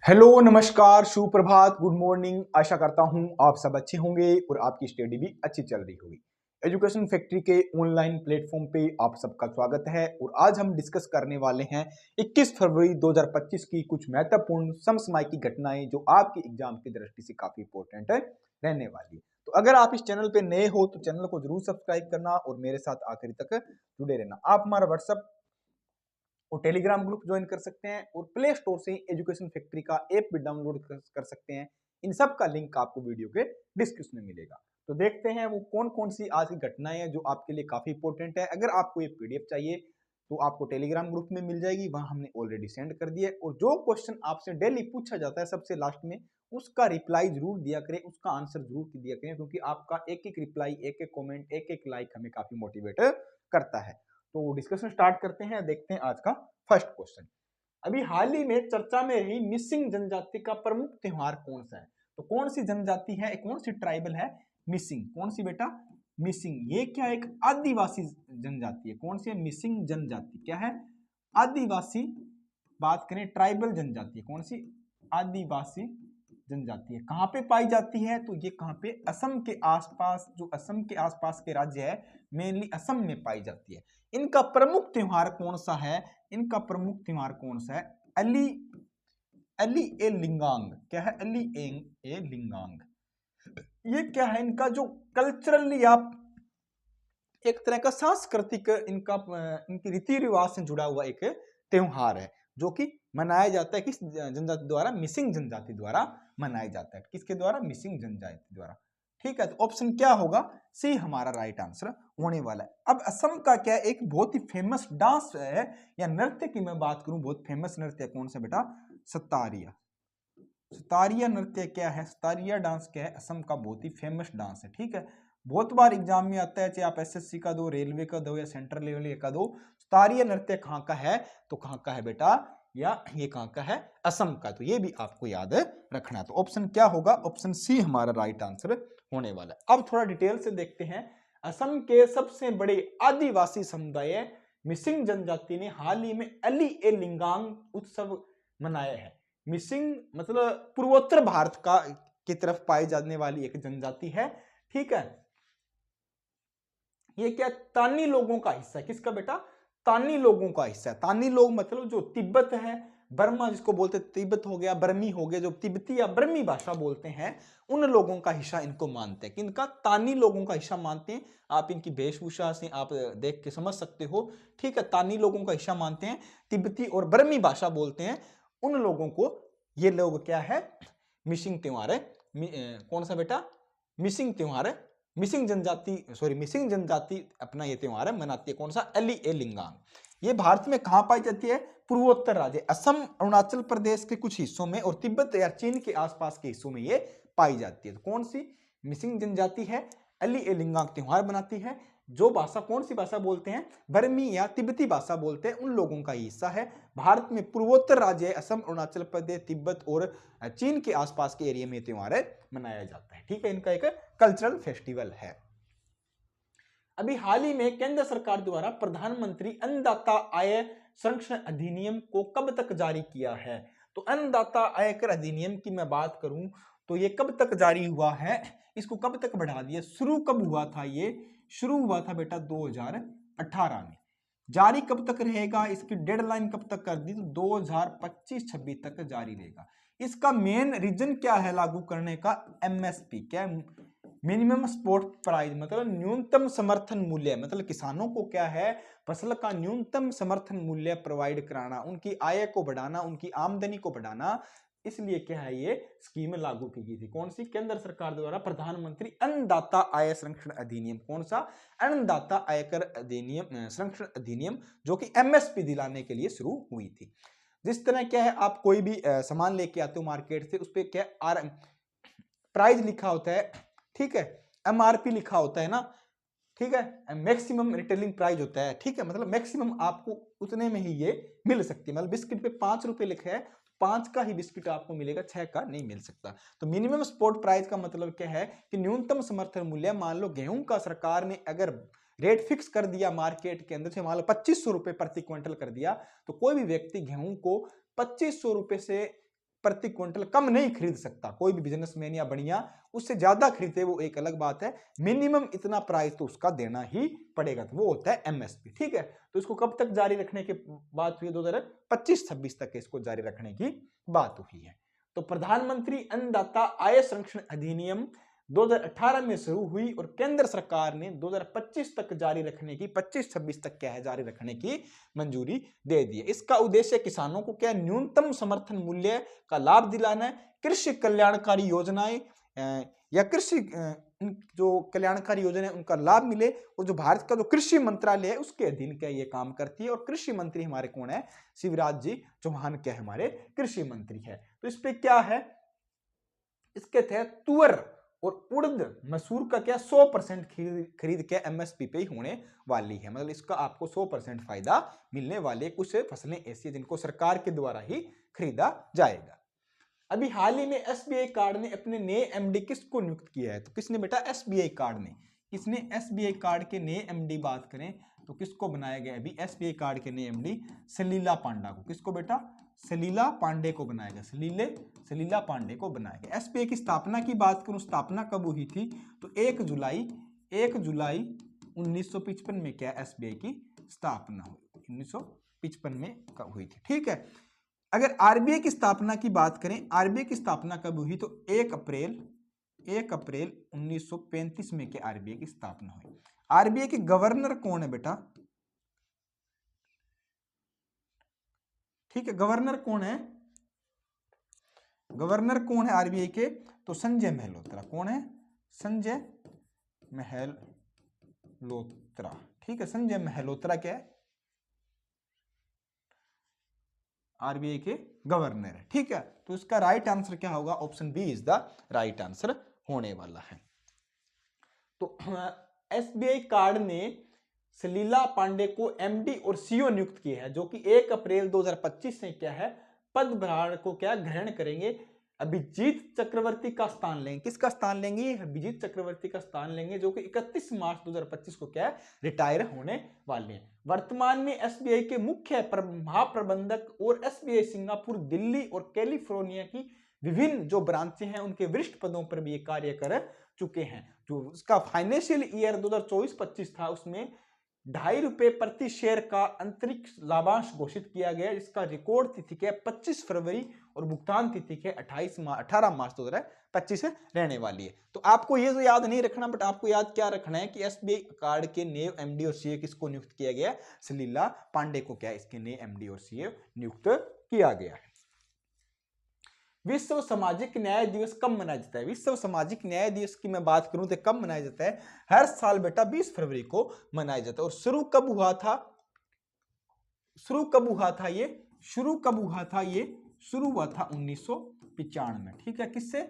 Hello, नमस्कार, सुप्रभात, good morning. आशा करता हूं आप सब अच्छे होंगे और आपकी स्टडी भी अच्छी चल रही होगी। एजुकेशन फैक्ट्री के ऑनलाइन प्लेटफॉर्म पे आप सबका स्वागत है और आज हम डिस्कस करने वाले हैं 21 फरवरी 2025 की कुछ महत्वपूर्ण समसामयिक घटनाएं जो आपके एग्जाम की दृष्टि से काफी इंपॉर्टेंट रहने वाली है। तो अगर आप इस चैनल पे नए हो तो चैनल को जरूर सब्सक्राइब करना और मेरे साथ आखिरी तक जुड़े रहना। आप हमारा व्हाट्सएप और टेलीग्राम ग्रुप ज्वाइन कर सकते हैं और प्ले स्टोर से एजुकेशन फैक्ट्री का ऐप भी डाउनलोड कर सकते हैं। इन सब का लिंक आपको वीडियो के डिस्क्रिप्शन में मिलेगा। तो देखते हैं वो कौन कौन सी आज की घटनाएं हैं जो आपके लिए काफी इंपॉर्टेंट है। अगर आपको ये पीडीएफ चाहिए तो आपको टेलीग्राम ग्रुप में मिल जाएगी, वहां हमने ऑलरेडी सेंड कर दिया है। और जो क्वेश्चन आपसे डेली पूछा जाता है सबसे लास्ट में, उसका रिप्लाई जरूर दिया करें, उसका आंसर जरूर दिया करें, क्योंकि आपका एक एक रिप्लाई, एक एक कॉमेंट, एक एक लाइक हमें काफी मोटिवेट करता है। तो डिस्कशन स्टार्ट करते हैं, देखते हैं आज का फर्स्ट क्वेश्चन। अभी हाल ही में चर्चा में रही मिसिंग जनजाति का प्रमुख त्योहार कौन सा है? तो कौन सी जनजाति है, कौन सी ट्राइबल है मिसिंग? कौन सी बेटा? मिसिंग। ये क्या एक आदिवासी जनजाति है। कौन सी है? मिसिंग जनजाति क्या है? आदिवासी। बात करें ट्राइबल जनजाति है, कौन सी? आदिवासी जनजाति है। कहां पे पाई जाती है? तो ये कहां पे? असम के आसपास, जो असम के आसपास के राज्य है, मेनली असम में पाई जाती है। इनका प्रमुख त्योहार कौन सा है? इनका प्रमुख त्योहार कौन सा है? अली अली ए लिंगांग। क्या है? अली ए लिंगांग। ये क्या है? इनका जो कल्चरली आप एक तरह का सांस्कृतिक इनकी रीति रिवाज से जुड़ा हुआ एक त्योहार है जो कि मनाया जाता है किस जनजाति द्वारा? मिसिंग जनजाति द्वारा मनाया जाता है। किसके द्वारा? मिसिंग जनजाति द्वारा। ठीक है, तो ऑप्शन क्या होगा? सी हमारा राइट आंसर होने वाला है। अब असम का क्या एक बहुत ही फेमस डांस है या नृत्य की मैं बात करूं, बहुत फेमस नृत्य कौन सा बेटा? सतारिया। सतारिया नृत्य क्या है? सतारिया डांस क्या है? असम का बहुत ही फेमस डांस है। ठीक है, बहुत बार एग्जाम में आता है, चाहे आप एसएससी का दो, रेलवे का दो या सेंट्रल लेवल का दो। सतारिया नृत्य कहाँ का है? तो कहाँ का है बेटा? या ये कहाँ का है? असम का। तो ये भी आपको याद रखना है। तो ऑप्शन क्या होगा? ऑप्शन सी हमारा राइट आंसर होने वाला है। अब थोड़ा डिटेल से देखते हैं। असम के सबसे बड़े आदिवासी समुदाय मिसिंग जनजाति ने हाल ही में अली ए लिंगांग उत्सव मनाया है। मिसिंग मतलब पूर्वोत्तर भारत का की तरफ पाई जाने वाली एक जनजाति है। ठीक है, ये क्या? तानी लोगों का हिस्सा है। किसका बेटा? तानी लोगों का हिस्सा है। तानी लोग मतलब जो तिब्बत है, बर्मा जिसको बोलते, तिब्बत हो गया, बर्मी हो गया, जो तिब्बती या बर्मी भाषा बोलते हैं, उन लोगों का हिस्सा इनको मानते हैं। किनका? तानी लोगों का हिस्सा मानते हैं। आप इनकी वेशभूषा से आप देख के समझ सकते हो। ठीक है, तानी लोगों का हिस्सा मानते हैं, तिब्बती और बर्मी भाषा बोलते हैं उन लोगों को। ये लोग क्या है? मिसिंग त्योहार है। कौन सा बेटा? मिसिंग त्योहार है। मिसिंग जनजाति अपना ये त्योहार है मनाती है। कौन सा? अली ए लिंगांग। ये भारत में कहां पाई जाती है? पूर्वोत्तर राज्य असम, अरुणाचल प्रदेश के कुछ हिस्सों में और तिब्बत या चीन के आसपास के हिस्सों में ये पाई जाती है। तो कौन सी मिसिंग जनजाति है? अली ए लिंगांग त्योहार बनाती है। जो भाषा, कौन सी भाषा बोलते हैं? बर्मी या तिब्बती भाषा बोलते हैं, उन लोगों का हिस्सा है। भारत में पूर्वोत्तर राज्य असम, अरुणाचल प्रदेश, तिब्बत और चीन के आसपास के एरिया में त्योहार मनाया जाता है। ठीक है, इनका एक कल्चरल फेस्टिवल है। अभी हाल ही में केंद्र सरकार द्वारा प्रधानमंत्री अन्नदाता आय संरक्षण अधिनियम को कब तक जारी किया है? तो अन्नदाता आयकर अधिनियम की मैं बात करूं तो ये कब तक जारी हुआ है? इसको कब तक बढ़ा दिया? शुरू कब हुआ था? ये शुरू हुआ था बेटा 2018 में। जारी कब तक रहेगा? इसकी डेडलाइन कब तक कर दी? तो 2025-26 तक जारी रहेगा। इसका मेन रीजन क्या है लागू करने का? एमएसपी। क्या? मिनिमम सपोर्ट प्राइस, मतलब न्यूनतम समर्थन मूल्य। मतलब किसानों को क्या है? फसल का न्यूनतम समर्थन मूल्य प्रोवाइड कराना, उनकी आय को बढ़ाना, उनकी आमदनी को बढ़ाना। इसलिए क्या है? ये स्कीम लागू की गई थी। कौन सी? केंद्र सरकार द्वारा प्रधानमंत्री अन्नदाता आय संरक्षण अधिनियम। कौन सा? अन्नदाता आयकर अधिनियम, संरक्षण अधिनियम, जो कि एमएसपी दिलाने के लिए शुरू हुई थी। जिस तरह क्या है, आप कोई भी सामान लेके आते हो मार्केट से, उस पर क्या आर प्राइस लिखा होता है। ठीक है, एमआरपी लिखा होता है ना। ठीक है, मैक्सिमम रिटेलिंग प्राइस होता है। ठीक है, मतलब मैक्सिमम आपको उतने में ही ये मिल सकती है। मतलब बिस्किट पे 5 रुपए लिखा है, 5 का ही बिस्किट आपको मिलेगा, 6 का नहीं मिल सकता। तो मिनिमम सपोर्ट प्राइस का मतलब क्या है कि न्यूनतम समर्थन मूल्य। मान लो गेहूं का सरकार ने अगर रेट फिक्स कर दिया मार्केट के अंदर से, मान लो 2500 रुपए प्रति क्विंटल कर दिया, तो कोई भी व्यक्ति गेहूं को 2500 रुपए से प्रति क्विंटल कम नहीं खरीद सकता। कोई भी बिजनेसमैन या बढ़िया उससे ज्यादा खरीदे वो एक अलग बात है, मिनिमम इतना प्राइस तो उसका देना ही पड़ेगा, तो वो होता है एमएसपी। ठीक है, तो इसको कब तक जारी रखने की बात हुई? 2025-26 तक इसको जारी रखने की बात हुई है। तो प्रधानमंत्री अन्नदाता आय संरक्षण अधिनियम 2018 में शुरू हुई और केंद्र सरकार ने 2025 तक जारी रखने की, 25-26 तक क्या है जारी रखने की मंजूरी दे दी है। इसका उद्देश्य किसानों को क्या न्यूनतम समर्थन मूल्य का लाभ दिलाना है, कृषि कल्याणकारी योजनाएं या कृषि जो कल्याणकारी योजना है उनका लाभ मिले, और जो भारत का जो कृषि मंत्रालय है उसके अधीन क्या ये काम करती है। और कृषि मंत्री हमारे कौन है? शिवराज जी चौहान क्या है हमारे कृषि मंत्री है। तो इस पे क्या है, इसके तहत तुअर और उड़द मसूर का क्या 100% खरीद क्या एमएसपी पे ही होने वाली है। मतलब इसका आपको 100% फायदा मिलने वाले कुछ फसलें ऐसी है जिनको सरकार के द्वारा ही खरीदा जाएगा। अभी हाल ही में एसबीआई कार्ड ने अपने नए एमडी किसको नियुक्त किया है? तो किसने बेटा? एसबीआई कार्ड ने। किसने? एसबीआई कार्ड के नए एमडी बात करें तो किसको बनाया गया? अभी एसबीआई कार्ड के नए एमडी सलीला पांडा को। किसको बेटा? सलीला पांडे को बनाया गया। सलीला पांडे को बनाया गया। एसबीआई की स्थापना की बात करूं, स्थापना कब हुई थी? तो 1 जुलाई 1955 में क्या एसबीआई की स्थापना हुई? 1955 में कब हुई थी? ठीक है। अगर आरबीआई की स्थापना की बात करें, आरबीआई की स्थापना कब हुई? तो 1 अप्रैल 1935 में क्या आरबीआई की स्थापना हुई। आरबीआई के गवर्नर कौन है बेटा? ठीक है, गवर्नर कौन है? गवर्नर कौन है आरबीआई के? तो संजय महलोत्रा। कौन है? संजय महलोत्रा। ठीक है, संजय महलोत्रा क्या है? आरबीआई के गवर्नर है। ठीक है, तो इसका राइट आंसर क्या होगा? Option B is the right answer होने वाला है। तो एसबीआई कार्ड ने सलीला पांडे को एमडी और सीईओ नियुक्त किया है, जो कि 1 अप्रैल 2025 से क्या है पदभार को क्या ग्रहण करेंगे। अभिजीत चक्रवर्ती का स्थान लेंगे। किसका स्थान लेंगे? अभिजीत चक्रवर्ती का स्थान लेंगे, जो कि 31 मार्च 2025 को क्या है रिटायर होने वाले हैं। वर्तमान में एसबीआई के मुख्य महाप्रबंधक और एसबीआई सिंगापुर, दिल्ली और कैलिफोर्निया की विभिन्न जो ब्रांचें हैं उनके वरिष्ठ पदों पर भी ये कार्य कर चुके हैं। जो उसका फाइनेंशियल ईयर 2024-25 था उसमें ₹2.5 प्रति शेयर का अंतरिक्ष लाभांश घोषित किया गया, जिसका रिकॉर्ड तिथि के 25 फरवरी और भुगतान तिथि के 18 मार्च 2025 रहने वाली है। तो आपको ये तो याद नहीं रखना, बट आपको याद क्या रखना है कि एसबीआई कार्ड के नए एमडी और सीए किसको नियुक्त किया गया? सलीला पांडे को क्या इसके नए एमडी और सीए नियुक्त किया गया है। विश्व सामाजिक न्याय दिवस कब मनाया जाता है? विश्व सामाजिक न्याय दिवस की मैं बात करूं तो कब मनाया जाता है? हर साल बेटा 20 फरवरी को मनाया जाता है। और शुरू कब हुआ था? शुरू कब हुआ था ये? शुरू हुआ था 1995 में। ठीक है, किससे?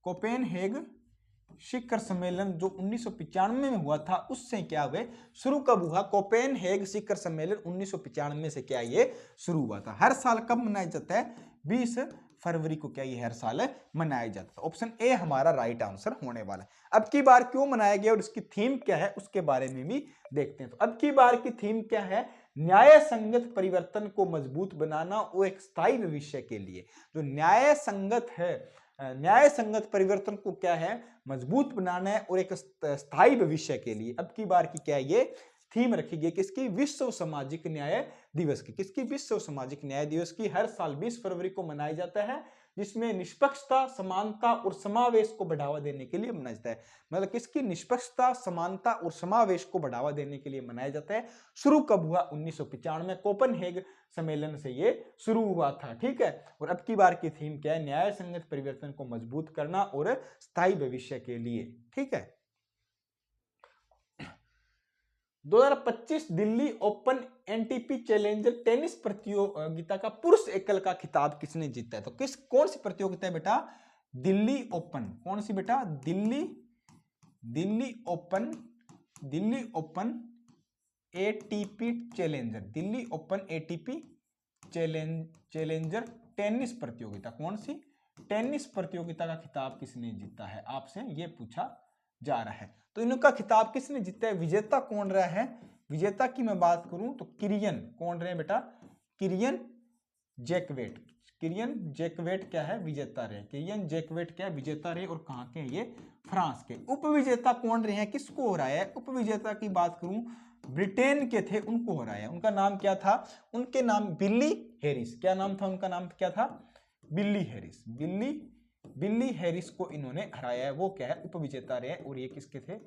कोपेनहेग शिखर सम्मेलन जो 1995 में हुआ था, उससे क्या हुए शुरू कब हुआ? कोपेनहेग शिखर सम्मेलन 1995 से क्या ये शुरू हुआ था। हर साल कब मनाया जाता है? 20 फरवरी को क्या ये हर साल मनाया जाता है। ऑप्शन ए हमारा राइट आंसर होने वाला है। अब की बार क्यों मनाया गया और इसकी थीम क्या है उसके बारे में भी देखते हैं। तो अब की बार की थीम क्या है? न्याय संगत परिवर्तन को मजबूत बनाना और एक स्थायी भविष्य के लिए। जो न्याय संगत है, न्याय संगत परिवर्तन को क्या है मजबूत बनाना है और एक स्थायी भविष्य के लिए। अब की बार की क्या है ये थीम रखी गई? किसकी? विश्व सामाजिक न्याय दिवस की। किसकी? विश्व सामाजिक न्याय दिवस की। हर साल 20 फरवरी को मनाया जाता है, जिसमें निष्पक्षता, समानता और समावेश को बढ़ावा देने के लिए मनाया जाता है। मतलब किसकी? निष्पक्षता, समानता और समावेश को बढ़ावा देने के लिए मनाया जाता है। शुरू कब हुआ? 1995 में कोपेनहेग सम्मेलन से ये शुरू हुआ था। ठीक है, और अब की बार की थीम क्या है? न्याय संगत परिवर्तन को मजबूत करना और स्थायी भविष्य के लिए। ठीक है, 2025 Delhi open NTP challenger tennis प्रतियोगिता का पुरुष एकल का खिताब किसने जीता है? तो कौन सी प्रतियोगिता है बेटा? दिल्ली ओपन। कौन सी बेटा? Delhi open ATP challenger. Delhi open ATP challenger tennis प्रतियोगिता। कौन सी? टेनिस प्रतियोगिता का खिताब किसने जीता है? आपसे यह पूछा जा रहा है। तो इनका खिताब किसने जीता है? विजेता कौन रहा है? विजेता की मैं बात करूं तो किरियन, कौन रहे बेटा, किरियन जैकवेट। किरियन जैकवेट क्या है, विजेता रहे। किरियन जैकवेट क्या है, विजेता रहे। और कहां के हैं ये, फ्रांस के। उपविजेता कौन रहे हैं, किसको हो रहा है, उपविजेता की बात करूं ब्रिटेन के थे, उनको हो रहा है। उनका नाम क्या था, उनके नाम बिल्ली हैरिस। क्या नाम था उनका, नाम क्या था, बिल्ली हैरिस। बिल्ली हैरिस को इन्होंने हराया है, वो क्या है, उपविजेता रहे। और ये किसके थे,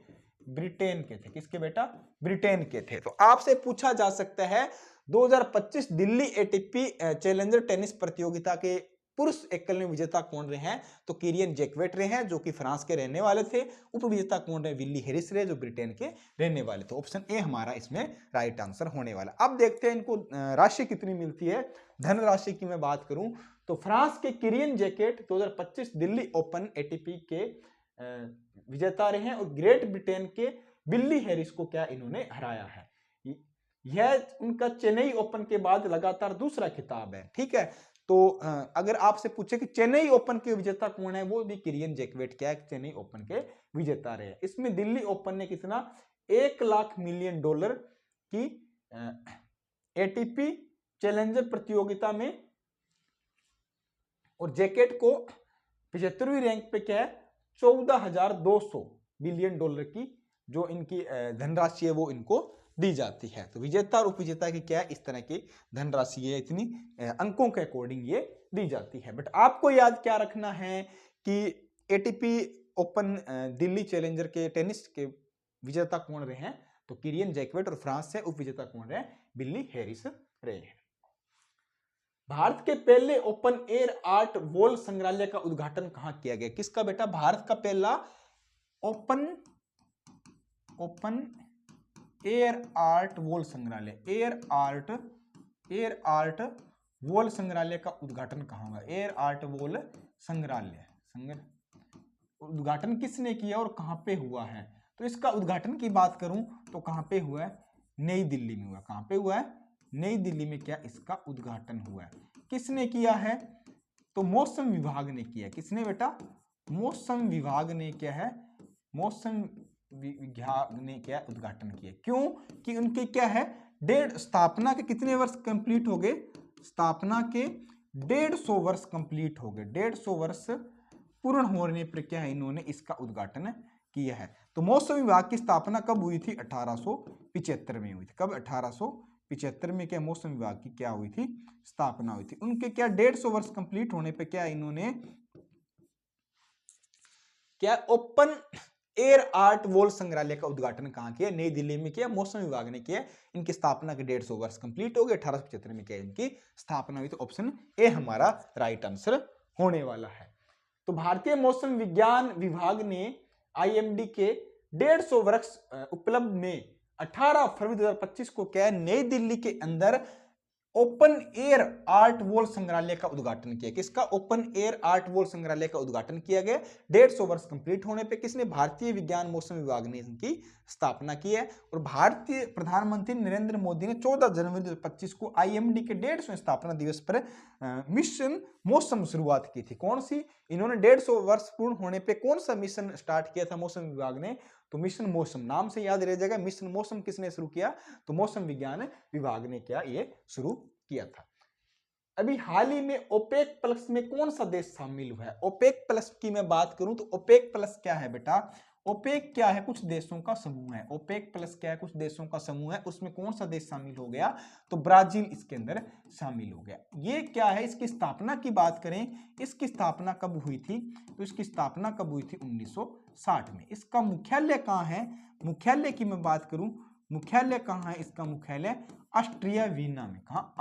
ब्रिटेन के थे। किसके बेटा, ब्रिटेन के थे। तो आपसे पूछा जा सकता है 2025 दिल्ली एटीपी चैलेंजर टेनिस प्रतियोगिता के पुरुष एकल में विजेता कौन रहे हैं, तो किरियन जैकवेट रहे हैं जो कि फ्रांस के रहने वाले थे। उपविजेता कौन रहे, विल्ली हैरिस रहे जो ब्रिटेन के रहने वाले थे। ऑप्शन ए हमारा इसमें राइट आंसर होने वाला। अब देखते हैं इनको राशि कितनी मिलती है। धनराशि की मैं बात करूं तो फ्रांस के किरियन जैकेट 2025 दिल्ली ओपन एटीपी के विजेता रहे हैं। और ग्रेट ब्रिटेन के बिल्ली हैरिस को क्या इन्होंने हराया है। यह उनका चेन्नई ओपन के बाद लगातार दूसरा खिताब है। ठीक है, तो अगर आपसे पूछे कि चेन्नई ओपन के विजेता कौन है, वो भी किरियन जैकवेट क्या है, चेन्नई ओपन के विजेता रहे। इसमें दिल्ली ओपन ने कितना, 1 लाख मिलियन डॉलर की एटीपी चैलेंजर प्रतियोगिता में, और जैकेट को 75वीं रैंक पे क्या है, 14,200 मिलियन डॉलर की जो इनकी धनराशि है वो इनको दी जाती है। तो विजेता और उपविजेता की क्या है, इस तरह की धनराशि है, इतनी अंकों के अकॉर्डिंग ये दी जाती है। बट आपको याद क्या रखना है कि एटीपी ओपन दिल्ली चैलेंजर के टेनिस के विजेता कौन रहे हैं, तो किरियन जैकवेट। और फ्रांस से उपविजेता कौन रहे, बिल्ली हैरिस रहे हैं। भारत के पहले ओपन एयर आर्ट वॉल संग्रहालय का उद्घाटन कहां किया गया, किसका बेटा, भारत का पहला ओपन एयर आर्ट वॉल संग्रहालय, एयर आर्ट वॉल संग्रहालय का उद्घाटन कहां हुआ, एयर आर्ट वॉल संग्रहालय उद्घाटन किसने किया और कहां पे हुआ है। तो इसका उद्घाटन की बात करूं तो कहां पे हुआ है, नई दिल्ली में हुआ। कहां पे हुआ है, नई दिल्ली में क्या इसका उद्घाटन हुआ है। किसने किया है, तो मौसम विभाग ने किया। किसने बेटा, मौसम विभाग ने क्या है, मौसम विभाग ने क्या उद्घाटन किया। क्यों कि उनके क्या है, स्थापना के कितने वर्ष कंप्लीट हो गए, स्थापना के 150 वर्ष कंप्लीट हो गए। 150 वर्ष पूर्ण होने पर क्या है, इन्होंने इसका उद्घाटन किया है। तो मौसम विभाग की स्थापना कब हुई थी, 1875 में हुई थी। कब, 1875 में क्या मौसम विभाग की क्या हुई थी, स्थापना हुई थी। उनके क्या 150 वर्ष कंप्लीट होने पे क्या इन्होंने क्या ओपन एयर आर्ट वॉल संग्रहालय का उद्घाटन कहां किया, नई दिल्ली में किया, मौसम विभाग ने किया। इनकी स्थापना के 150 वर्ष कंप्लीट हो गए, 1875 में क्या इनकी स्थापना हुई। तो ऑप्शन ए हमारा राइट आंसर होने वाला है। तो भारतीय मौसम विज्ञान विभाग ने आईएमडी के 150 वर्ष उपलब्ध में 18 फरवरी 2025 को क्या है, नई दिल्ली के अंदर ओपन एयर आर्ट वॉल संग्रहालय का उद्घाटन किया। किसका, ओपन एयर आर्ट वॉल संग्रहालय का उद्घाटन किया गया। 150 वर्ष कंप्लीट होने पे किसने, भारतीय विज्ञान मौसम विभाग ने इनकी स्थापना की है। और भारतीय प्रधानमंत्री नरेंद्र मोदी ने 14 जनवरी 2025 को आईएमडी के 150वें स्थापना दिवस पर मिशन मौसम शुरुआत की थी। कौन सी, इन्होंने 150 वर्ष पूर्ण होने पे कौन सा मिशन स्टार्ट किया था मौसम विभाग ने, तो मिशन मौसम, नाम से याद रह जाएगा। मिशन मौसम किसने शुरू किया, तो मौसम विज्ञान विभाग ने क्या ये शुरू किया था। अभी हाल ही में ओपेक प्लस में कौन सा देश शामिल हुआ है, ओपेक प्लस की मैं बात करूं तो ओपेक प्लस क्या है बेटा, ओपेक क्या है, कुछ देशों का समूह है। ओपेक प्लस क्या है, कुछ देशों का समूह है। उसमें कौन सा देश शामिल हो गया, तो ब्राजील इसके अंदर शामिल हो गया। ये क्या है, इसकी स्थापना की बात करें, इसकी स्थापना कब हुई थी, तो इसकी स्थापना कब हुई थी, 1960 में। इसका मुख्यालय कहाँ है, मुख्यालय की मैं बात करूं, मुख्यालय कहाँ है, इसका मुख्यालय ऑस्ट्रिया वीना में। कहाँ,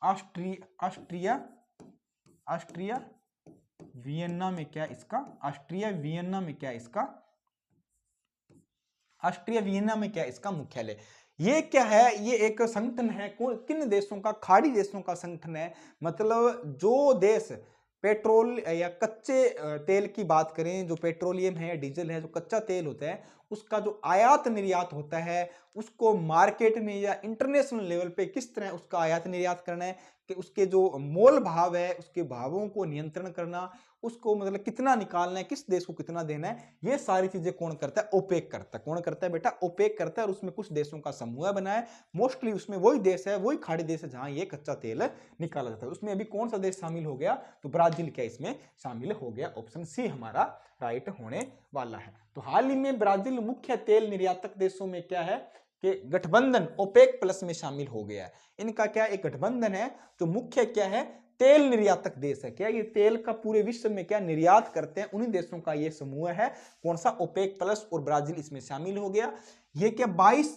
ऑस्ट्रिया वियना में क्या इसका, ऑस्ट्रिया वियना में क्या इसका, ऑस्ट्रिया वियना में क्या इसका मुख्यालय। ये क्या है, ये एक संगठन है, किन देशों का, खाड़ी देशों का संगठन है। मतलब जो देश पेट्रोल या कच्चे तेल की बात करें, जो पेट्रोलियम है, डीजल है, जो कच्चा तेल होता है, उसका जो आयात निर्यात होता है उसको मार्केट में या इंटरनेशनल लेवल पे किस तरह उसका आयात निर्यात करना है, कि उसके जो मोल भाव है उसके भावों को नियंत्रण करना, उसको मतलब कितना निकालना है, किस देश को कितना देना है, ये सारी चीजें कौन करता है? ओपेक करता है। कौन करता है बेटा? ओपेक करता है। और उसमें कुछ देशों का समूह बना है, मोस्टली उसमें वही देश है, वही खाड़ी देश है जहां ये कच्चा तेल निकाला जाता है। उसमें अभी कौन सा देश शामिल हो गया? तो ब्राजील क्या इसमें शामिल हो गया। ऑप्शन सी हमारा राइट होने वाला है। तो हाल ही में ब्राजील मुख्य तेल निर्यातक देशों में क्या है कि गठबंधन ओपेक प्लस में शामिल हो गया है। इनका क्या एक गठबंधन है जो मुख्य क्या है? तेल निर्यातक देश है। क्या ये तेल का पूरे विश्व में क्या निर्यात करते हैं, उन्हीं देशों का ये समूह है। कौन सा? ओपेक प्लस, और ब्राजील इसमें शामिल हो गया। ये क्या 22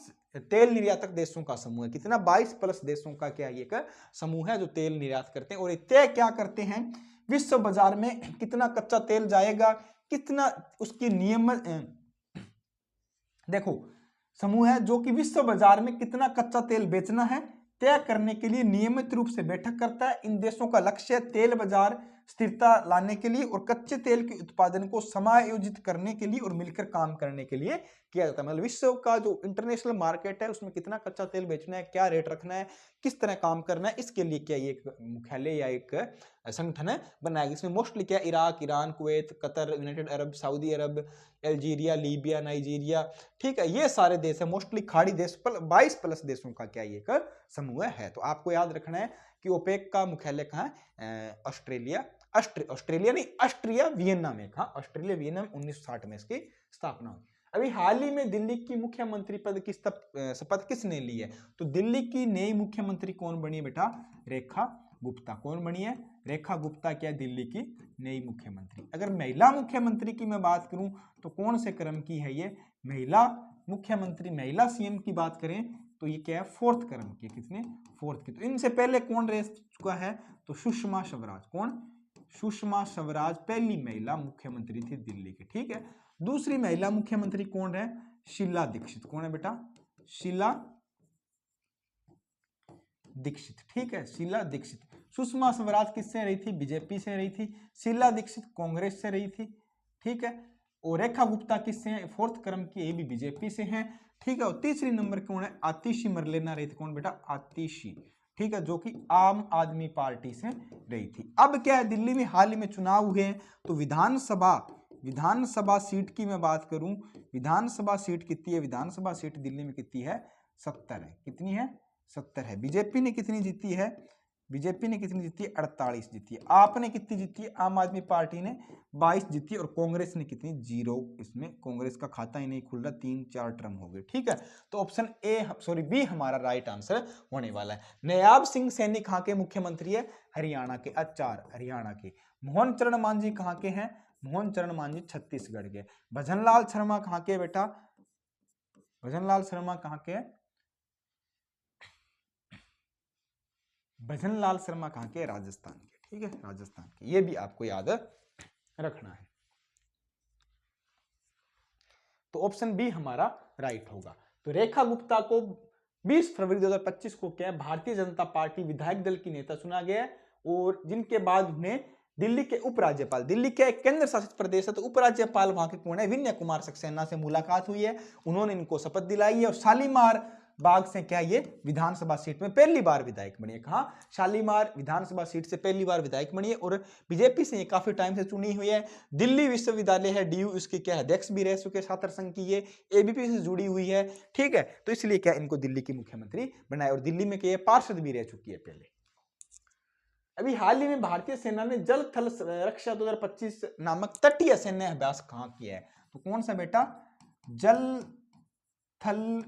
तेल निर्यातक देशों का समूह है। कितना? 22 प्लस देशों का क्या ये का समूह है जो तेल निर्यात करते हैं। और ये तय क्या करते हैं? विश्व बाजार में कितना कच्चा तेल जाएगा, कितना उसकी नियम देखो समूह है जो कि विश्व बाजार में कितना कच्चा तेल बेचना है तय करने के लिए नियमित रूप से बैठक करता है। इन देशों का लक्ष्य तेल बाजार स्थिरता लाने के लिए और कच्चे तेल के उत्पादन को समायोजित करने के लिए और मिलकर काम करने के लिए किया जाता है। मतलब विश्व का जो इंटरनेशनल मार्केट है उसमें कितना कच्चा तेल बेचना है, क्या रेट रखना है, किस तरह काम करना है, इसके लिए क्या ये एक मुख्यालय या एक संगठन है बनाया गया। इसमें मोस्टली क्या? Iraq, Iran, Kuwait, Qatar, United Arab, Saudi Arabia, Algeria, Libya, Nigeria, ठीक है, ये सारे देश है मोस्टली खाड़ी देश, 22 प्लस देशों का क्या ये कर समूह है। तो आपको याद रखना है कि ओपेक का मुख्यालय कहाँ है? ऑस्ट्रेलिया, ऑस्ट्रेलिया नहीं, ऑस्ट्रिया वियना में। कहा? ऑस्ट्रेलिया वियना में 1960 में इसकी स्थापना हुई। अभी हाल ही में दिल्ली की मुख्यमंत्री पद की शपथ किसने ली है? तो दिल्ली की नई मुख्यमंत्री कौन बनी है बेटा? रेखा गुप्ता। कौन बनी है? रेखा गुप्ता क्या दिल्ली की नई मुख्यमंत्री। अगर महिला मुख्यमंत्री की मैं बात करूं तो कौन से क्रम की है ये महिला मुख्यमंत्री? महिला सीएम की बात करें तो ये क्या है? 4th क्रम की। कितने? 4th की। तो इनसे पहले कौन रह चुका है? तो सुषमा स्वराज। कौन? सुषमा स्वराज पहली महिला मुख्यमंत्री थी दिल्ली की। ठीक है। दूसरी महिला मुख्यमंत्री कौन है? शीला दीक्षित। कौन है बेटा? शीला दीक्षित। ठीक है, शीला दीक्षित। सुषमा स्वराज किससे रही थी? बीजेपी से रही थी। शीला दीक्षित कांग्रेस से रही थी। ठीक है। और रेखा गुप्ता किससे है? 4th क्रम की, ये भी बीजेपी से हैं। ठीक है। और तीसरी नंबर कौन है? आतिशी मरलेना रही थी। कौन बेटा? आतिशी। ठीक है, जो कि आम आदमी पार्टी से रही थी। अब क्या है, दिल्ली में हाल ही में चुनाव हुए हैं तो विधानसभा सीट की मैं बात करूं, विधानसभा सीट कितनी है? विधानसभा सीट दिल्ली में कितनी है? 70 है। कितनी है? 70 है। बीजेपी ने कितनी जीती है? बीजेपी ने कितनी जीती है? 48 जीती है। आपने कितनी जीती है? आम आदमी पार्टी ने 22 जीती है। और कांग्रेस ने कितनी? 0। इसमें कांग्रेस का खाता ही नहीं खुल रहा, 3-4 टर्म हो गए। ठीक है। तो ऑप्शन बी हमारा राइट आंसर होने वाला है। नयाब सिंह सैनी कहां के मुख्यमंत्री है? हरियाणा के। हरियाणा के। मोहन चरण मांझी कहां के हैं? मोहन चरण मांझी छत्तीसगढ़ के। भजनलाल शर्मा कहां के बेटा? भजनलाल शर्मा कहां के? भजनलाल शर्मा कहां के? राजस्थान के। ठीक है, राजस्थान के। ये भी आपको याद रखना है। तो ऑप्शन बी हमारा राइट होगा। तो रेखा गुप्ता को 20 फरवरी 2025 को क्या है? भारतीय जनता पार्टी विधायक दल की नेता चुना गया है। और जिनके बाद उन्हें दिल्ली के उपराज्यपाल, दिल्ली के एक केंद्र शासित प्रदेश है तो उपराज्यपाल वहां के कौन है? विनय कुमार सक्सेना से मुलाकात हुई है। उन्होंने इनको शपथ दिलाई है। और शालीमार बाग से क्या ये विधानसभा सीट में पहली बार विधायक बनी है। कहा? शालीमार विधानसभा सीट से पहली बार विधायक बनी है। और बीजेपी से ये काफी टाइम से चुनी हुई है। दिल्ली विश्वविद्यालय है डीयू, इसके क्या अध्यक्ष भी रह चुके छात्र संघ की, ये एबीपी से जुड़ी हुई है। ठीक है। तो इसलिए क्या इनको दिल्ली की मुख्यमंत्री बनाया। और दिल्ली में क्या पार्षद भी रह चुकी है पहले। अभी हाल ही में भारतीय सेना ने जल थल रक्षा 2025 नामक तटीय सैन्य अभ्यास कहां किया है? तो कौन सा बेटा? जल थल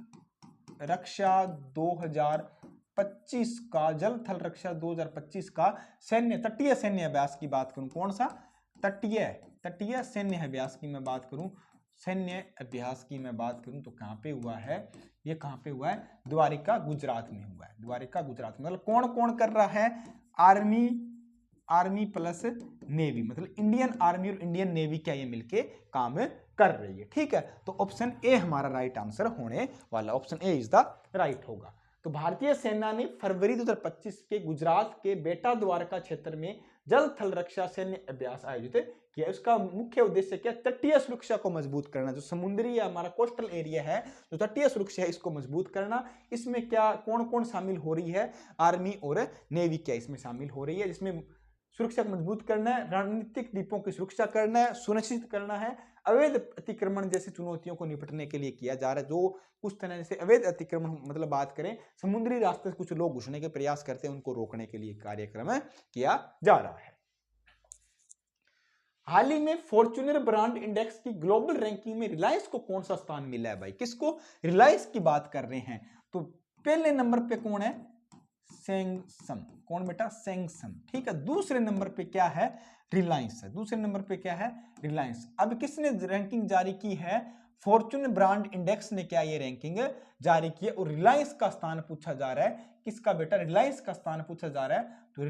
रक्षा 2025 का, जल थल रक्षा 2025 का तटीय सैन्य अभ्यास की बात करूं, कौन सा? तटीय सैन्य अभ्यास की मैं बात करूं, सैन्य अभ्यास की मैं बात करूं तो कहां पे हुआ है? ये कहां पे हुआ है? द्वारिका गुजरात में हुआ है। द्वारिका गुजरात में। मतलब कौन कौन कर रहा है? आर्मी प्लस नेवी, मतलब इंडियन आर्मी और इंडियन नेवी क्या ये मिलके काम कर रही है। ठीक है। तो ऑप्शन ए हमारा राइट आंसर होने वाला। Option A is the right होगा। तो भारतीय सेना ने फरवरी 2025 के गुजरात के बेटा द्वारका क्षेत्र में जल थल रक्षा सैन्य अभ्यास आयोजित किया। उसका मुख्य उद्देश्य क्या, तटीय सुरक्षा को मजबूत करना। जो समुद्री या हमारा कोस्टल एरिया है, जो तटीय सुरक्षा है, इसको मजबूत करना। इसमें क्या कौन कौन शामिल हो रही है, आर्मी और नेवी क्या इसमें शामिल हो रही है, जिसमें सुरक्षा को मजबूत करना है, रणनीतिक द्वीपों की सुरक्षा करना है, सुनिश्चित करना है, अवैध अतिक्रमण जैसी चुनौतियों को निपटने के लिए किया जा रहा है। जो कुछ तरह से अवैध अतिक्रमण, मतलब बात करें समुद्री रास्ते से कुछ लोग घुसने के प्रयास करते हैं, उनको रोकने के लिए कार्यक्रम किया जा रहा है। हाल ही में फॉर्च्यूनर ब्रांड इंडेक्स की ग्लोबल रैंकिंग में रिलायंस को कौन सा स्थान मिला है भाई? किसको? रिलायंस की बात कर रहे हैं। तो पहले नंबर पे कौन है? सैमसंग। कौन बेटा? सैमसंग। ठीक है। दूसरे नंबर पे क्या है? रिलायंस है। दूसरे नंबर पे क्या है? रिलायंस। अब किसने रैंकिंग जारी की है? फॉर्च्यून ब्रांड इंडेक्स ने क्या ये रैंकिंग जारी की है, और रिलायंस का स्थान पूछा जा रहा है। किसका बेटा? रिलायंस का स्थान पूछा जा रहा है। तो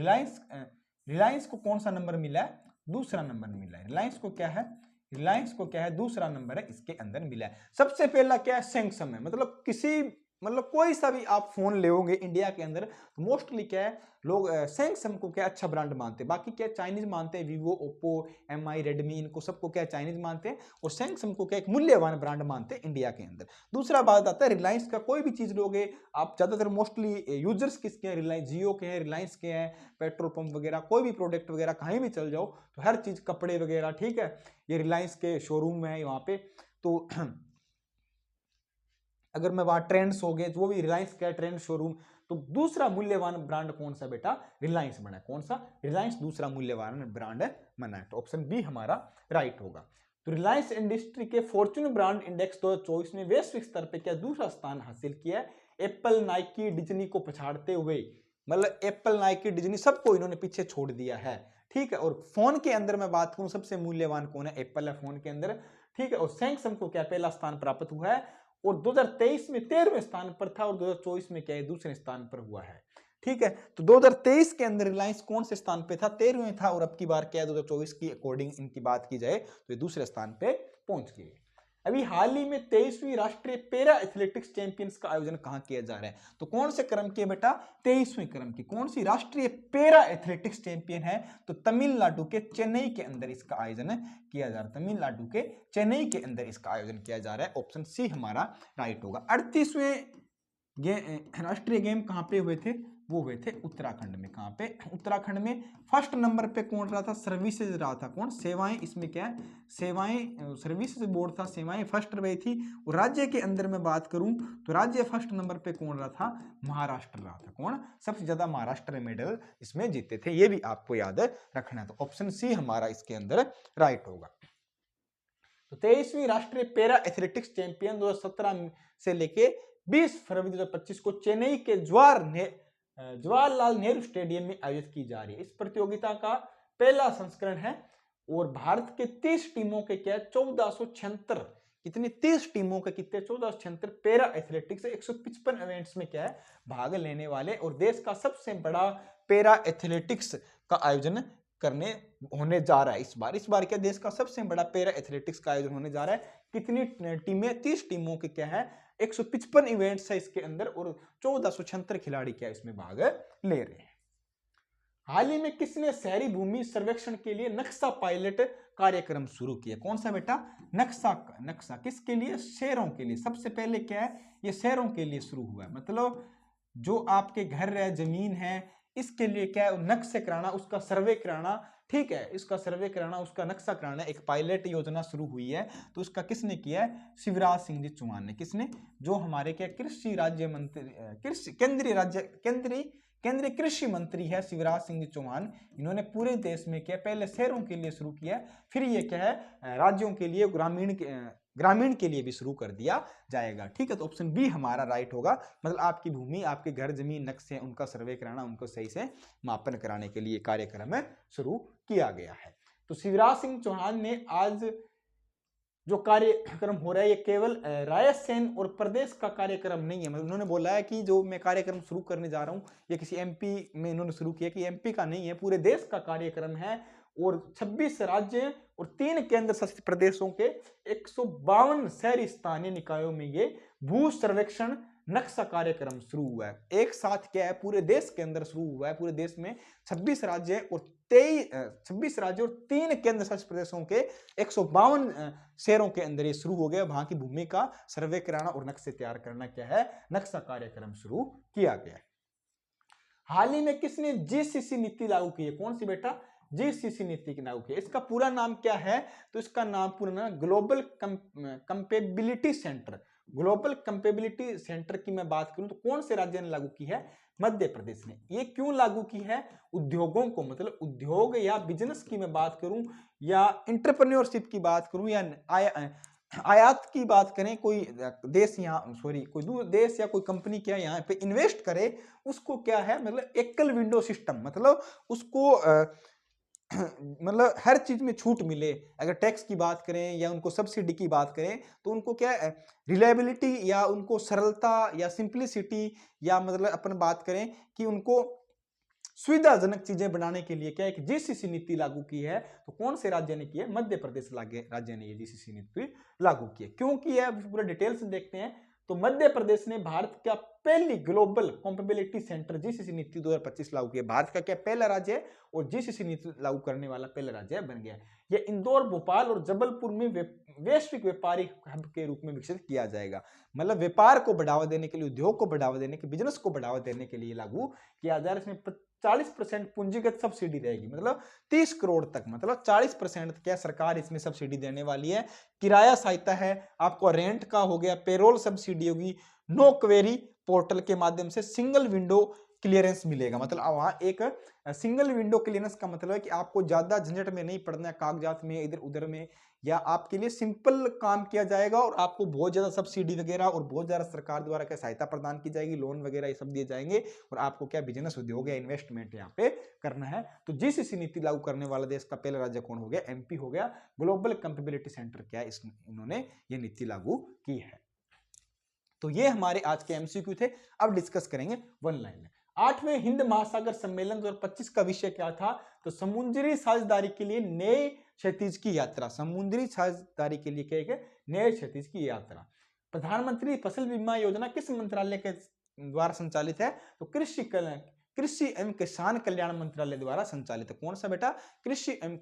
रिलायंस को कौन सा नंबर मिला है? दूसरा नंबर मिला है। रिलायंस को क्या है? रिलायंस को क्या है? दूसरा नंबर है, इसके अंदर मिला है। सबसे पहला क्या है? सैमसंग है। मतलब कोई सा भी आप फोन लेओगे इंडिया के अंदर, तो मोस्टली क्या है, लोग सैमसंग को क्या अच्छा ब्रांड मानते हैं। बाकी क्या चाइनीज मानते हैं, वीवो, ओप्पो, एमआई, रेडमी, इनको सबको क्या चाइनीज मानते हैं, और सैमसंग को क्या एक मूल्यवान ब्रांड मानते हैं इंडिया के अंदर। दूसरा बात आता है रिलायंस का। कोई भी चीज लोगे आप, ज्यादातर मोस्टली यूजर्स किसके हैं? रिलायंस, जियो के हैं, रिलायंस के हैं। पेट्रोल पंप वगैरह, कोई भी प्रोडक्ट वगैरह कहीं भी चल जाओ तो हर चीज, कपड़े वगैरह, ठीक है, ये रिलायंस के शोरूम है वहां पे। तो अगर मैं वहां ट्रेंड्स हो गए तो वो भी रिलायंस का ट्रेंड शोरूम। तो दूसरा मूल्यवान ब्रांड कौन सा बेटा? रिलायंस बना। कौन सा? रिलायंस दूसरा मूल्यवान ब्रांड बना है। तो ऑप्शन बी हमारा राइट होगा। तो रिलायंस इंडस्ट्री के फॉर्च्यून ब्रांड इंडेक्स 2024 में वैश्विक स्तर पे क्या दूसरा स्थान हासिल किया है, एप्पल, नाइकी, डिज्नी को पछाड़ते हुए। मतलब एप्पल, नाइकी, डिज्नी सबको इन्होंने पीछे छोड़ दिया है। ठीक है। और फोन के अंदर मैं बात करूं, सबसे मूल्यवान कौन है? एप्पल है फोन के अंदर। ठीक है। और सैमसंग को क्या पहला स्थान प्राप्त हुआ है, और 2023 में 13वें स्थान पर था, और 2024 में क्या है, दूसरे स्थान पर हुआ है। ठीक है। तो 2023 के अंदर रिलायंस कौन से स्थान पे था? 13वें था, और अब की बार क्या है, 2024 की अकॉर्डिंग इनकी बात की जाए तो ये दूसरे स्थान पे पहुंच गए। अभी हाल ही में 23वीं राष्ट्रीय पैरा एथलेटिक्स चैंपियंस का आयोजन कहां किया जा रहा है? तो कौन से क्रम की है बेटा? 23वें क्रम की। कौन सी राष्ट्रीय पैरा एथलेटिक्स चैंपियन है? तो तमिलनाडु के चेन्नई के अंदर इसका आयोजन किया जा रहा है। तमिलनाडु के चेन्नई के अंदर इसका आयोजन किया जा रहा है। ऑप्शन सी हमारा राइट होगा। 38वें राष्ट्रीय गेम कहां पे हुए थे? वो हुए थे उत्तराखंड में। कहां पे? उत्तराखंड में। फर्स्ट नंबर पे कौन रहा था? सर्विसेज रहा था। कौन? सेवाएं। इसमें क्या है? सेवाएं, सर्विसेज बोर्ड था, सेवाएं फर्स्ट रही थी। और राज्य के अंदर मैं बात करूं तो राज्य फर्स्ट नंबर पे कौन रहा था? महाराष्ट्र रहा था। कौन? सबसे ज्यादा महाराष्ट्र मेडल इसमें जीते थे। ये भी आपको याद रखना है। तो ऑप्शन सी हमारा इसके अंदर राइट होगा। तो 23वीं राष्ट्रीय पैरा एथलेटिक्स चैंपियन 2017 से लेके 20 फरवरी 2025 को चेन्नई के जवाहरलाल नेहरू स्टेडियम में आयोजित की जा रही है। इस प्रतियोगिता का पहला संस्करण है, और भारत के 30 टीमों के क्या 1476, कितनी 30 टीमों के कितने 1476 पैरा एथलेटिक्स 155 इवेंट्स में क्या है भाग लेने वाले, और देश का सबसे बड़ा पैरा एथलेटिक्स का आयोजन करने होने जा रहा है। इस बार क्या देश का सबसे बड़ा पैरा एथलेटिक्स का आयोजन होने जा रहा है। कितनी टीमें? 30 टीमों के क्या है 155 इवेंट्स है इसके अंदर, और 1476 खिलाड़ी क्या इसमें भाग ले रहे हैं। हाल ही में किसने शहरी भूमि सर्वेक्षण के लिए नक्शा पायलट कार्यक्रम शुरू किया? कौन सा बेटा? नक्शा किसके लिए? शहरों के लिए। सबसे पहले क्या है, ये शहरों के लिए शुरू हुआ है। मतलब जो आपके घर है, जमीन है, इसके लिए क्या है नक्शे कराना, उसका सर्वे कराना। ठीक है। इसका सर्वे कराना, उसका नक्शा कराना, एक पायलट योजना शुरू हुई है। तो उसका किसने किया है? शिवराज सिंह जी चौहान ने। किसने? जो हमारे क्या कृषि राज्य मंत्री, केंद्रीय कृषि मंत्री है शिवराज सिंह चौहान। इन्होंने पूरे देश में क्या पहले शहरों के लिए शुरू किया, फिर ये क्या है राज्यों के लिए, ग्रामीण के लिए भी शुरू कर दिया जाएगा। ठीक है। तो ऑप्शन बी हमारा राइट होगा। मतलब आपकी भूमि, आपके घर, जमीन, नक्शे, उनका सर्वे कराना, उनको सही से मापन कराने के लिए कार्यक्रम शुरू किया गया है। तो शिवराज सिंह चौहान ने आज जो कार्यक्रम हो रहा है, ये केवल रायसेन और प्रदेश का कार्यक्रम नहीं है। मतलब उन्होंने बोला है कि जो मैं कार्यक्रम शुरू करने जा रहा हूं, ये किसी एमपी में इन्होंने शुरू किया, कि एमपी का नहीं है, पूरे देश का कार्यक्रम है। और 26 राज्य और 3 केंद्र शासित प्रदेशों के 152 शहरी स्थानीय निकायों में ये भू सर्वेक्षण नक्शा कार्यक्रम शुरू हुआ है। एक साथ क्या है पूरे देश के अंदर शुरू हुआ है। पूरे देश में 26 राज्य और 26 राज्यों और 3 केंद्र शासित प्रदेशों के 152 शहरों के अंदर ये शुरू हो गया। वहां की भूमि का सर्वे कराना और नक्शे तैयार करना क्या है, नक्शा कार्यक्रम शुरू किया गया। हाल ही में किसने जीसीसी नीति लागू की है? कौन सी बेटा? जीसीसी नीति की लागू की है। इसका पूरा नाम क्या है? तो इसका नाम पूरा नाम global compatibility centre. Global compatibility centre की मैं बात करूं तो कौन से राज्य ने लागू की है? मध्य प्रदेश ने। ये क्यों लागू की है? उद्योगों को, मतलब उद्योग या बिजनेस की मैं बात करूं या इंटरप्रेन्योरशिप की बात करूं या आयात की बात करें, कोई देश कोई देश या कोई कंपनी क्या यहाँ पे इन्वेस्ट करे, उसको क्या है, मतलब एकल विंडो सिस्टम, मतलब उसको मतलब हर चीज में छूट मिले। अगर टैक्स की बात करें या उनको सब्सिडी की बात करें तो उनको क्या रिलायबिलिटी या उनको सरलता या सिंप्लिसिटी या मतलब अपन बात करें कि उनको सुविधाजनक चीजें बनाने के लिए क्या एक जीसीसी नीति लागू की है। तो कौन से राज्य ने की है? मध्य प्रदेश राज्य ने ये जीसीसी नीति लागू की है। क्यों की है पूरा डिटेल से देखते हैं। तो मध्य प्रदेश ने भारत का पहली ग्लोबल कंपेबिलिटी सेंटर जीसीसी नीति 2025 लागू किया। भारत का क्या पहला राज्य है और जीसीसी नीति लागू करने वाला पहला राज्य बन गया। यह इंदौर, भोपाल और जबलपुर में वैश्विक व्यापारिक हब के रूप में विकसित किया जाएगा। मतलब व्यापार को बढ़ावा देने के लिए, उद्योग को बढ़ावा देने के, बिजनेस को बढ़ावा देने के लिए लागू किया जा रहा है। इसमें 40% पूंजीगत सब्सिडी रहेगी, मतलब 30 करोड़ तक, मतलब 40% क्या सरकार इसमें सब्सिडी देने वाली है। किराया सहायता है, आपको रेंट का हो गया, पेरोल सब्सिडी होगी, नो क्वेरी पोर्टल के माध्यम से सिंगल विंडो क्लियरेंस मिलेगा। मतलब वहां एक सिंगल विंडो क्लियरेंस का मतलब है कि आपको ज्यादा झंझट में नहीं पड़ना है, कागजात में इधर उधर में, या आपके लिए सिंपल काम किया जाएगा और आपको बहुत ज्यादा सब्सिडी वगैरह और बहुत ज्यादा सरकार द्वारा क्या सहायता प्रदान की जाएगी, लोन वगैरह ये सब दिए जाएंगे और आपको क्या बिजनेस उद्योग या इन्वेस्टमेंट यहाँ पे करना है। तो जीसीसी नीति लागू करने वाला देश का पहला राज्य कौन हो गया? एमपी हो गया। ग्लोबल कंपेबिलिटी सेंटर क्या है, इन्होंने ये नीति लागू की है। तो ये हमारे आज के एमसीक्यू थे। अब डिस्कस करेंगे वन लाइनर। 8वें हिंद महासागर सम्मेलन 2025 का विषय क्या था? तो समुद्री साझेदारी के लिए नए क्षितिज की यात्रा। समुद्री साझेदारी के लिए क्या है? नए क्षितिज की यात्रा। प्रधानमंत्री फसल बीमा योजना किस मंत्रालय के द्वारा संचालित है? तो कृषि एवं किसान कल्याण मंत्रालय द्वारा संचालित है। कौन सा बेटा? कृषि एवं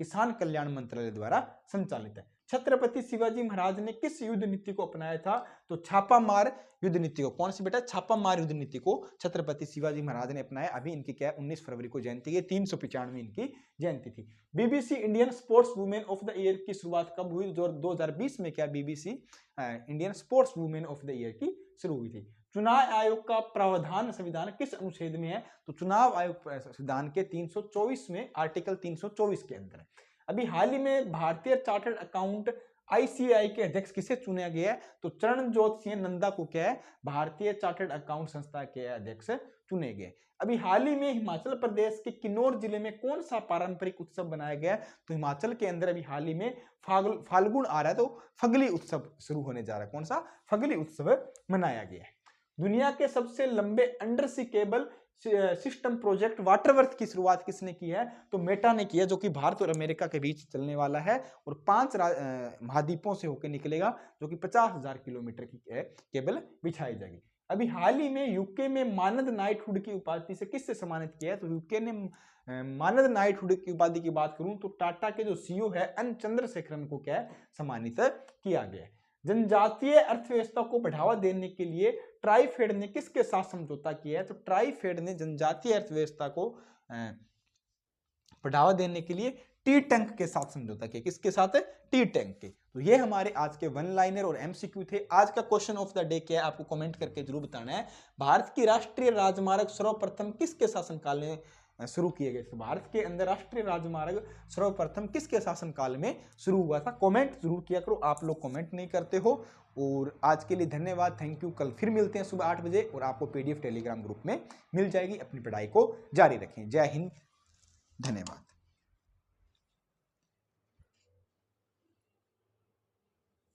किसान कल्याण मंत्रालय द्वारा संचालित है। छत्रपति शिवाजी महाराज ने किस युद्ध नीति को अपनाया था? तो छापामार युद्ध नीति को। कौन सी बेटा? छापामार युद्ध नीति को छत्रपति शिवाजी महाराज ने अपनाया। अभी इनकी क्या है, 19 फरवरी को जयंती है, 395 इनकी जयंती थी। BBC Indian sports women of the year की शुरुआत कब हुई? 2020 में क्या BBC Indian sports women of the year की शुरू हुई थी। चुनाव आयोग का प्रावधान संविधान किस अनुच्छेद में है? तो चुनाव आयोग संविधान के 324 में, आर्टिकल 324 के अंदर है। अभी हाल ही में भारतीय चार्टर्ड अकाउंट आईसीएआई के अध्यक्ष किसे चुना गया है? तो चरणजोत सिंह नंदा को क्या है, भारतीय चार्टर्ड अकाउंट संस्था के अध्यक्ष चुने गए। अभी हाल ही में हिमाचल प्रदेश के किन्नौर जिले में कौन सा पारंपरिक उत्सव बनाया गया? तो हिमाचल के अंदर अभी हाल ही में फाल्गुन आ रहा है, तो फगली उत्सव शुरू होने जा रहा है। कौन सा? फगली उत्सव मनाया गया है। दुनिया के सबसे लंबे under sea cable system project Waterworth की शुरुआत किसने की है? तो मेटा ने किया, जो कि भारत और अमेरिका के बीच चलने वाला है और 5 महाद्वीपों से होकर निकलेगा, जो कि 50,000 किलोमीटर की केबल बिछाई जाएगी। अभी हाल ही में यूके में मानद नाइटहुड की उपाधि से किससे सम्मानित किया है? तो यूके ने मानद नाइटहुड की उपाधि की बात करूं तो टाटा के जो सीईओ है एन चंद्रशेखरन को क्या है, सम्मानित किया गया है। जनजातीय अर्थव्यवस्था को बढ़ावा देने के लिए ट्राइफेड ने किसके साथ समझौता किया है? तो ट्राइफेड ने जनजातीय अर्थव्यवस्था को बढ़ावा देने के लिए टी टैंक के साथ समझौता किया। किसके साथ? टी टैंक के। तो ये हमारे आज के वन लाइनर और एमसीक्यू थे। आज का क्वेश्चन ऑफ द डे क्या है, आपको कमेंट करके जरूर बताना है। भारत की राष्ट्रीय राजमार्ग सर्वप्रथम किसके शासनकाल में शुरू किए गए? तो भारत के अंदर राष्ट्रीय राजमार्ग सर्वप्रथम किसके शासनकाल में शुरू हुआ था? कमेंट जरूर किया करो, आप लोग कमेंट नहीं करते हो। और आज के लिए धन्यवाद, थैंक यू। कल फिर मिलते हैं सुबह 8 बजे और आपको पीडीएफ टेलीग्राम ग्रुप में मिल जाएगी। अपनी पढ़ाई को जारी रखें। जय हिंद, धन्यवाद।